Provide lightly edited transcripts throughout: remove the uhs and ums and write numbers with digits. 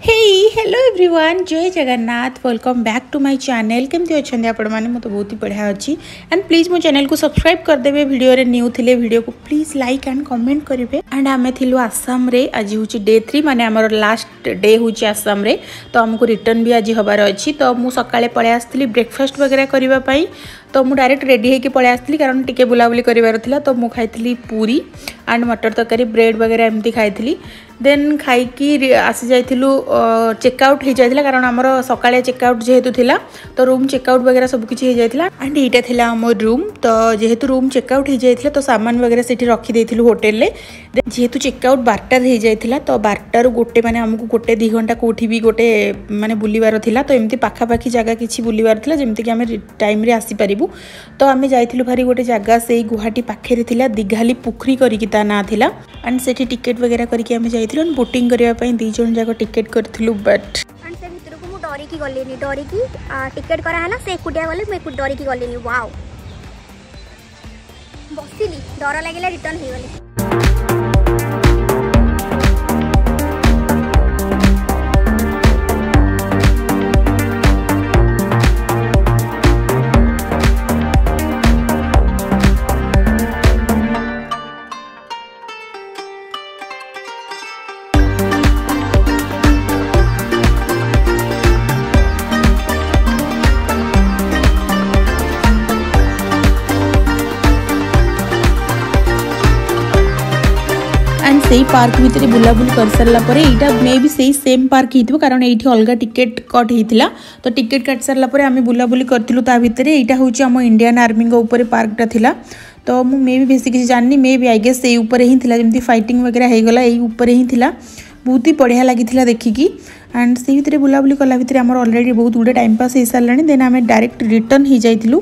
Hello everyone, जय Jagannath. Welcome back to my channel. केमती अच्छा आपण मैंने तो बहुत ही बढ़िया अच्छी एंड प्लीज मो चैनल को सब्सक्राइब करदे। वीडियो रे न्यू थिले वीडियो को प्लीज लाइक एंड कमेंट करेंगे। एंड आम थिलु आसाम रे आज हूँ डे 3 माने आमर लास्ट डे हूँ आसाम रे। तो आमको रिटर्न भी आज हबार अच्छी। तो मु सकाळे पळे आस्थिली ब्रेकफास्ट वगैरह करबा पई। तो मु डायरेक्ट रेडी होके पळे आस्थिली कारण टिके बुलाबुली करिवार थिला। तो मु खाइथिली पूरी एंड मटर तरकारी ब्रेड वगैरह एमती खाइथिली। देन खाइकी आसी जाइथिलु चेकआउट हो जाइथिला कारण आमर सकाळे चेकआउट जेहेतु थिला तो रूम चेकआउट वगैरह सब किछि हो जाइथिला। एंड एटा थिला हमर रूम। तो जेहेतु रूम चेकआउट हो जाइथिला तो सामान वगैरह सेठी रखी देथिलु होटल ले। जेहेतु चेकआउट 12 हो जाइथिला तो 12 गोटे माने हमकु गोटे 2 घंटा कोठी भी गोटे माने बुलीवार थिला। तो एमती पाखा पाखी जगह किछि बुलीवार थिला जेमति कि हमें टाइम रे आसी परिबु। तो आमे जाइथिलु भारी गोटे जगह सेई गुवाहाटी पाखे रे थिला दिघाली पुखरी करिकि ता ना थिला। एंड सेठी टिकट वगैरह करके हमें जाइथिलु बोटिंग करबा पई 2 जन जाको टिकट करथिलु। बट एंड से भितर को मु डरी की गलेनी टिकट करा हला से एकुटिया गले मैं एकुट डरी की गलेनी। वाओ बसिली डर लागिला रिटर्न हे गले। से पार्क भितर बुलाबुली कर सारा पर एटा मे भी सही सेम पार्क ही कारण ये अलग टिकेट कट होता। तो टिकेट काट सारा पर आम बुलाबुली करूँ ता भितर यहाँ हूँ आम इंडियन आर्मी ऊपर पार्कटा थिला। तो मु मे भी बेसी किसी जाननी मे भी आई गेस से ऊपर ही थिला जमती फाइटिंग वगैरह होगला यही ऊपर ही थिला। बहुत ही बढ़िया लगी देखिकी। एंड से भितर बुलाबुली कला भितर आमर ऑलरेडी बहुत गुडे टाइम पास हो सारे। देन आम डायरेक्ट रिटर्न हो जाइलु।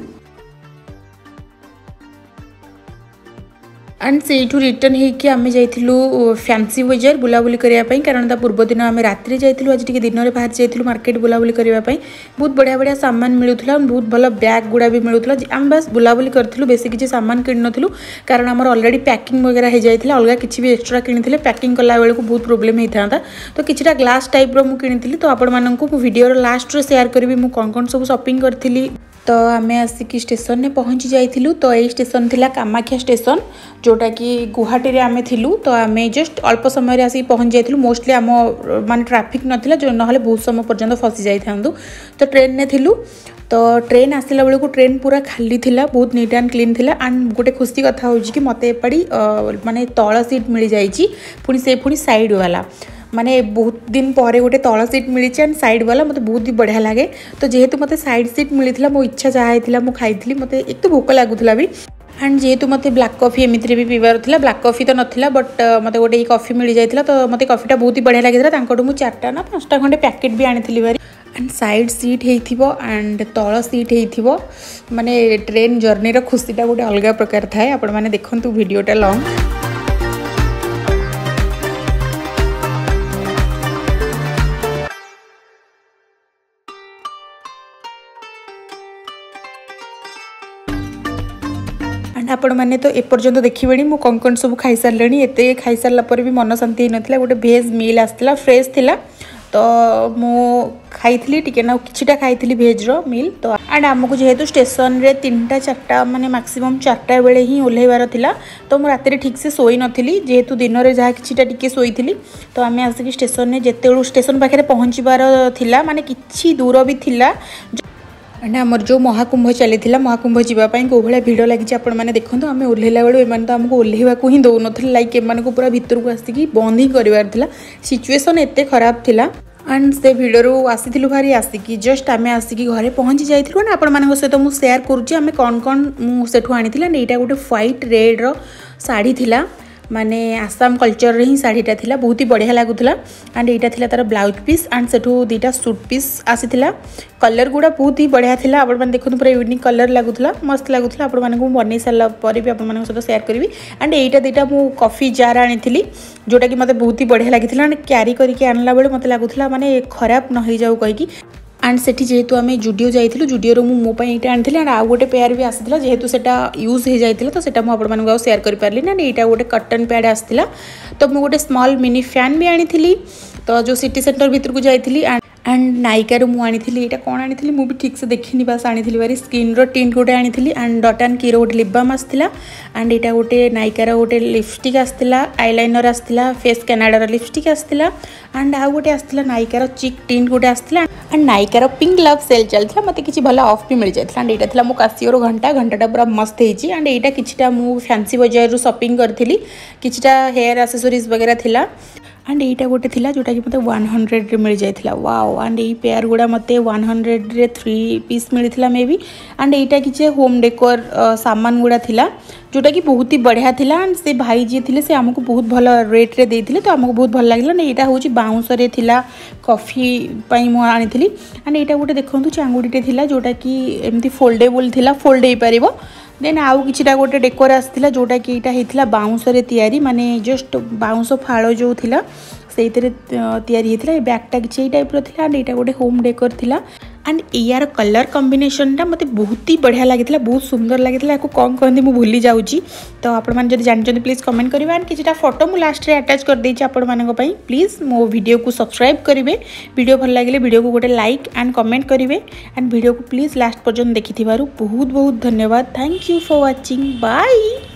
एंड से रिटर्न होकर आम जाइलु फैंसी बजार बुलाबुली करने कारण ता पूर्व दिन आम रात्रि जाइलु। आज टी दिन में बाहर जाइलु मार्केट बुलाबुली करने। बहुत बढ़िया बढ़िया सामान मिलूला बहुत भल बैग गुड़ा भी मिलूला। आम बस बुलाबुली करूँ बेसी किसी सामान किन नु कारण आम ऑलरेडी पैकिंग वगैरह हो जाता। अलग किसी भी एक्सट्रा किनी पैकिंग कला बेलू बहुत प्रोब्लेम होता। तो किसी ग्लास टाइप रो किनी। तो आपण मानक वीडियो लास्ट रे शेयर करी मु कौन कौन सब शॉपिंग करी। तो आम आसिक स्टेशन में पहुँची जाइलु। तो यही स्टेशन थिला कामाख्या स्टेशन जोटा कि गुवाहाटी रे आमे थिलु। तो आम जस्ट अल्प समय रे आसिक पहुँच जाइलु। मोस्टली आम माने ट्रैफिक नथिला जो नहले बहुत समय पर्यंत फसी जाई थांदु। तो ट्रेन ने थिलु। तो ट्रेन आसला बेलू ट्रेन पूरा खाली थिला बहुत नीट एंड क्लीन थिला। एंड गोटे खुशी कथा हो कि मते एपड़ी माने तळ सीट मिल जाइछि पुणी साइड वाला माने बहुत दिन पर गोटे तल सीट मिली एंड साइड वाला मत बहुत ही बढ़िया लगे। तो जेहेतु मते साइड सीट मिली मो इच्छा जहाँ होता मुझे खाई मत एक तो भोक लगुला भी। एंड जेहेतु मते ब्लैक कॉफी एमती भी पीबार था ब्लैक कॉफी तो नाला बट मते गोटे कॉफी मिल जाता। तो मते कॉफीटा बहुत ही बढ़िया लगी। मुझे 4टा ना 5टा खंडे पैकेट भी आनी भारी। एंड साइड सीट हो एंड तल सीट हो माने ट्रेन जर्नी खुशीटा गोटे अलग प्रकार थाए। आपण मैंने देखु वीडियोटा लॉन्ग। आपण मैंने तो एपर्यंत देखिए मु कौन कौन सब खाई सारे। एत खाई सारा पर भी मन शांति नाला। गोटे भेज मिल आसला फ्रेश थिला। तो मु खाई टिके ना किछिटा खाई भेज रो मिल। तो एंड आमको जेहेतु स्टेशन रे 3टा 4टा माने मैक्सिमम 4टा बेले ही ओल्हेबार थिला। तो मु राति ठीक से सोई नथिली जेहेतु दिन रे जहाँ किछिटा टिके सोईथिली। तो आम आसिक स्टेशन ने जेते स्टेशन पाखे पहुँचबार थिला माने किछि दूर भी थिला। एंड आमर जो महाकुंभ चली महाकुंभ जावाई कौ भाया भिड़ लगी आपण मैंने देखो आम ओल्हेला बेलू एम तो आमको ओल्हेवा ही दौन लाइक एम पूरा भितर को आसिक बंद ही करार सिचुएसन एत खराब थिला। एंड से भिड़रू आसी भारी आसिक जस्ट आम आसिक घरे पहुँची जाइलु। ना आपण मान सहित मुझे सेयार करुँचे आम कौन कौन मुझे आनी। यहाँ गोटे व्हाइट रेड रो साड़ी थिला माने आसाम कल्चर रे ही साड़ीटा थिला बहुत ही बढ़िया लगुला। एंड यहाँ थिला तार ब्लाउज पीस एंड सेठू 2टा सूट पीस आसीथिला। कलर गुड़ा बहुत ही बढ़िया थिला। आपण मैंने देखो पूरा यूनिक कलर लगुला मस्त लगुला। आपण मानक बन सारा पर भी आपण मान सहित शेयर करी। एंड यहाँ 2टा मु कॉफी जार आनी जोटा कि मते बहुत ही बढ़िया लगी। एंड क्यारी करके आनला बेले मते लगुला माने खराब न हो जाऊ कहीकि। एंड सेठी जेहेतु आम जुडियो जाइलु जुडियो मो ये आनी एंड आउ गोटे पेयर भी आसाला जेहेतु सेटा यूज हो जाता तो सेटा मुझे शेयर कर पारे ना। यहाँ गोटे कटन पैड आसाला तो मुझे गोटे स्मॉल मिनी फैन भी आनी तो जो सिटी सेंटर भितर को जाइली एंड नायिकार मु आनी यहाँ कौन आनी मु भी ठीक से देखनी बास आनी बारी स्किन रो टिंट गोटे आनी एंड डॉट एंड कीरो गोटे लिप बाम आसला एंड यहाँ गोटे नायिकार गोटे लिपस्टिक आसला आईलाइनर आसला फेस कैनाडार लिपस्टिक आसला एंड आउ गोटे आसला नायिकार चिक टिंट गोटे आसला एंड नायिकार पिंक लव सेल चलता मत कि भल ऑफ भी मिल जाता एंड यहाँ था मो कासियोर घंटाटा पूरा मस्त होती एंड यहाँ कि फैंसी बजार शॉपिंग करी कि हेयर एक्सेसरीज वगैरह थिला एंड यहाँ गोटे थिला जोटा कि मत 100 मिल जाता वाओ एंड ये पेयर गुड़ा मत 100 रे 3 पीस मिलता मे बी एंड यहाँ कि होम डेकोर सामान गुड़ा थिला जोटा कि बहुत ही बढ़िया थिला एंड से भाई जी थे से आमको बहुत भल रेट रे देते तो आमको बहुत भल लगे यहाँ हूँ बाउंस थिला कॉफी मुझे आनी एंड यहाँ गोटे देखो चांगुड़ीटे थिला जोटा कि एमती फोल्डेबल थिला फोल्ड हो पार देन आउ किछिटा गोटे डेकोर आसला जोटा कि यहाँ होता बाउंस तैयारी माने जस्ट बाउंस फाड़ जो थिला से तैयारी होता बैगटा किसी टाइप रहा एंड यहाँ गोटे होम डेकोर थिला एंड यार कलर कॉम्बिनेशन टा मते बहुत ही बढ़िया लगी बहुत सुंदर लगी कौन कहते मुझे भूली जाऊँगी तो आपड़ी जानते प्लीज कमेंट करेंगे एंड किसी फोटो मुझे लास्ट में अटैच कर देती आपण प्लीज मो वीडियो को सब्सक्राइब करेंगे वीडियो भल लगे वीडियो को गोटे लाइक एंड कमेंट करेंगे एंड वीडियो को प्लीज लास्ट पर्यंत देखि बहुत बहुत धन्यवाद thank you for watching bye.